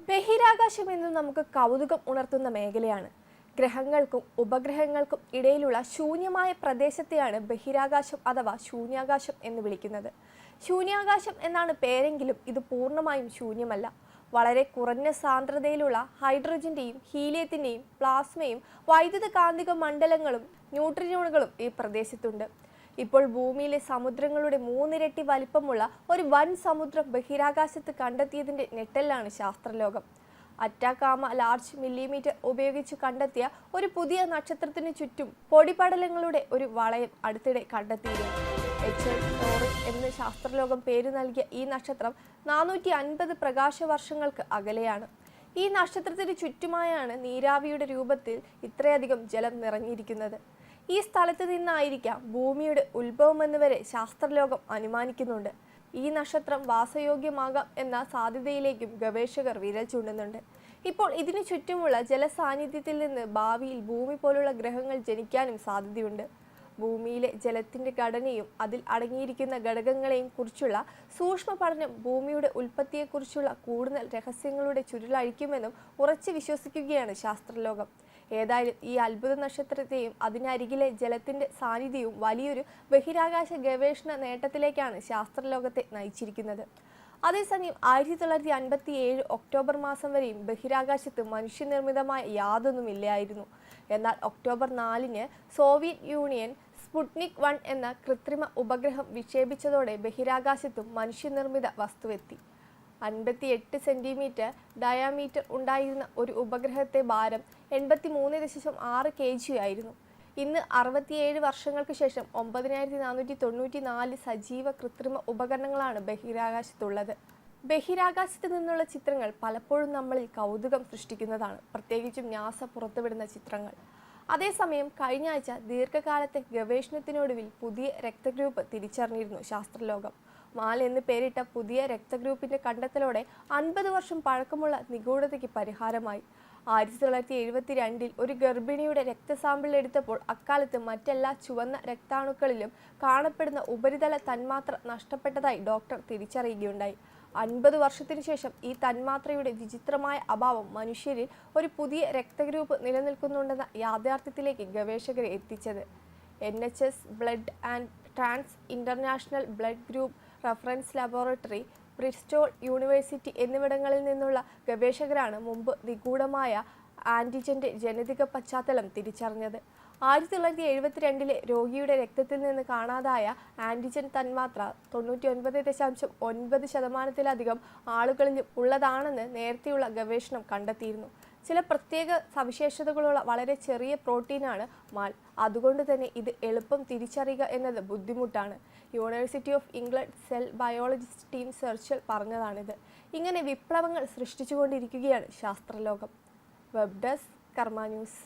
ബഹിരാകാശം എന്ന് നമുക്ക് കൗതുകം ഉണർത്തുന്ന മേഖലയാണ്. ഗ്രഹങ്ങൾക്കും ഉപഗ്രഹങ്ങൾക്കും ഇടയിലുള്ള ശൂന്യമായ പ്രദേശത്തെയാണ് ബഹിരാകാശം അഥവാ ശൂന്യാകാശം എന്ന് വിളിക്കുന്നത്. ശൂന്യാകാശം എന്നാണ് പേരെങ്കിലും ഇത് പൂർണ്ണമായും ശൂന്യമല്ല. വളരെ കുറഞ്ഞ സാന്ദ്രതയിലുള്ള ഹൈഡ്രജന്റെയും ഹീലിയത്തിന്റെയും പ്ലാസ്മയും വൈദ്യുത കാന്തിക മണ്ഡലങ്ങളും ന്യൂട്രിനോണുകളും ഈ പ്രദേശത്തുണ്ട്. ഇപ്പോൾ ഭൂമിയിലെ സമുദ്രങ്ങളുടെ 3 ഇരട്ടി വലിപ്പമുള്ള ഒരു വൻ സമുദ്രം ബഹിരാകാശത്ത് കണ്ടെത്തിയതിന്റെ ഞെട്ടലാണ് ശാസ്ത്രലോകം. അറ്റാക്കാമ ലാർജ് മില്ലിമീറ്റർ ഉപയോഗിച്ച് കണ്ടെത്തിയ ഒരു പുതിയ നക്ഷത്രത്തിനു ചുറ്റും പൊടിപടലങ്ങളുടെ ഒരു വളയം അടുത്തിടെ കണ്ടെത്തിയിരുന്നു. H.L. എന്ന് ശാസ്ത്രലോകം പേര് നൽകിയ ഈ നക്ഷത്രം 450 പ്രകാശ വർഷങ്ങൾക്ക് അകലെയാണ്. ഈ നക്ഷത്രത്തിന് ചുറ്റുമായാണ് നീരാവിയുടെ രൂപത്തിൽ ഇത്രയധികം ജലം നിറഞ്ഞിരിക്കുന്നത്. ഈ സ്ഥലത്ത് നിന്നായിരിക്കാം ഭൂമിയുടെ ഉത്ഭവമെന്ന് വരെ ശാസ്ത്രലോകം അനുമാനിക്കുന്നുണ്ട്. ഈ നക്ഷത്രം വാസയോഗ്യമാകാം എന്ന സാധ്യതയിലേക്കും ഗവേഷകർ വിരൽ ചൂണ്ടുന്നുണ്ട്. ഇപ്പോൾ ഇതിനു ചുറ്റുമുള്ള ജലസാന്നിധ്യത്തിൽ നിന്ന് ഭാവിയിൽ ഭൂമി പോലുള്ള ഗ്രഹങ്ങൾ ജനിക്കാനും സാധ്യതയുണ്ട്. ഭൂമിയിലെ ജലത്തിന്റെ ഘടനയും അതിൽ അടങ്ങിയിരിക്കുന്ന ഘടകങ്ങളെയും കുറിച്ചുള്ള സൂക്ഷ്മ പഠനം ഭൂമിയുടെ ഉൽപ്പത്തിയെക്കുറിച്ചുള്ള കൂടുതൽ രഹസ്യങ്ങളുടെ ചുരുളഴിക്കുമെന്നും ഉറച്ചു വിശ്വസിക്കുകയാണ് ശാസ്ത്രലോകം. ഏതായാലും ഈ അത്ഭുത നക്ഷത്രത്തെയും അതിനരികിലെ ജലത്തിന്റെ സാന്നിധ്യവും വലിയൊരു ബഹിരാകാശ ഗവേഷണ നേട്ടത്തിലേക്കാണ് ശാസ്ത്രലോകത്തെ നയിച്ചിരിക്കുന്നത്. അതേസമയം 1957 ഒക്ടോബർ മാസം വരെയും ബഹിരാകാശത്ത് മനുഷ്യനിർമ്മിതമായ യാതൊന്നുമില്ലായിരുന്നു. എന്നാൽ ഒക്ടോബർ 4-ന് സോവിയറ്റ് യൂണിയൻ സ്പുട്നിക് 1 എന്ന കൃത്രിമ ഉപഗ്രഹം വിക്ഷേപിച്ചതോടെ ബഹിരാകാശത്തും മനുഷ്യനിർമ്മിത വസ്തുവെത്തി. 58 സെന്റിമീറ്റർ ഡയാമീറ്റർ ഉണ്ടായിരുന്ന ഒരു ഉപഗ്രഹത്തെ ഭാരം 83.6 kg ആയിരുന്നു. ഇന്ന് 67 വർഷങ്ങൾക്ക് ശേഷം 9494 സജീവ കൃത്രിമ ഉപകരണങ്ങളാണ് ബഹിരാകാശത്തുള്ളത്. ബഹിരാകാശത്ത് നിന്നുള്ള ചിത്രങ്ങൾ പലപ്പോഴും നമ്മളിൽ കൗതുകം സൃഷ്ടിക്കുന്നതാണ്, പ്രത്യേകിച്ചും നാസ പുറത്തുവിടുന്ന ചിത്രങ്ങൾ. അതേസമയം കഴിഞ്ഞ ആഴ്ച ദീർഘകാലത്തെ ഗവേഷണത്തിനൊടുവിൽ പുതിയ രക്തഗ്രൂപ്പ് തിരിച്ചറിഞ്ഞിരുന്നു ശാസ്ത്രലോകം. മാൽ എന്ന് പേരിട്ട പുതിയ രക്തഗ്രൂപ്പിന്റെ കണ്ടെത്തലോടെ 50 വർഷം പഴക്കമുള്ള നിഗൂഢതയ്ക്ക് പരിഹാരമായി. 1972 ഒരു ഗർഭിണിയുടെ രക്തസാമ്പിൾ എടുത്തപ്പോൾ അക്കാലത്ത് മറ്റെല്ലാ ചുവന്ന രക്താണുക്കളിലും കാണപ്പെടുന്ന ഉപരിതല തന്മാത്ര നഷ്ടപ്പെട്ടതായി ഡോക്ടർ തിരിച്ചറിയുകയുണ്ടായി. 50 വർഷത്തിനു ശേഷം ഈ തന്മാത്രയുടെ വിചിത്രമായ അഭാവം മനുഷ്യരിൽ ഒരു പുതിയ രക്തഗ്രൂപ്പ് നിലനിൽക്കുന്നുണ്ടെന്ന യാഥാർത്ഥ്യത്തിലേക്ക് ഗവേഷകരെ എത്തിച്ചത്. NHS blood and trans international blood group reference laboratory, Bristol university എന്നിവിടങ്ങളിൽ നിന്നുള്ള ഗവേഷകരാണ് മുമ്പ് നിഗൂഢമായ ആന്റിജന്റെ ജനിതക പശ്ചാത്തലം തിരിച്ചറിഞ്ഞത്. 1972 രോഗിയുടെ രക്തത്തിൽ നിന്ന് കാണാതായ ആന്റിജൻ തന്മാത്ര 99.9% ആളുകളിലും ഉള്ളതാണെന്ന് നേരത്തെയുള്ള ഗവേഷണം കണ്ടെത്തിയിരുന്നു. ചില പ്രത്യേക സവിശേഷതകളുള്ള വളരെ ചെറിയ പ്രോട്ടീനാണ് മാൽ. അതുകൊണ്ട് തന്നെ ഇത് എളുപ്പം തിരിച്ചറിയുക എന്നത് ബുദ്ധിമുട്ടാണ്. University of England cell biologist team സെർച്ചിൽ പറഞ്ഞതാണിത്. ഇങ്ങനെ വിപ്ലവങ്ങൾ സൃഷ്ടിച്ചുകൊണ്ടിരിക്കുകയാണ് ശാസ്ത്രലോകം. Web desk Karma news.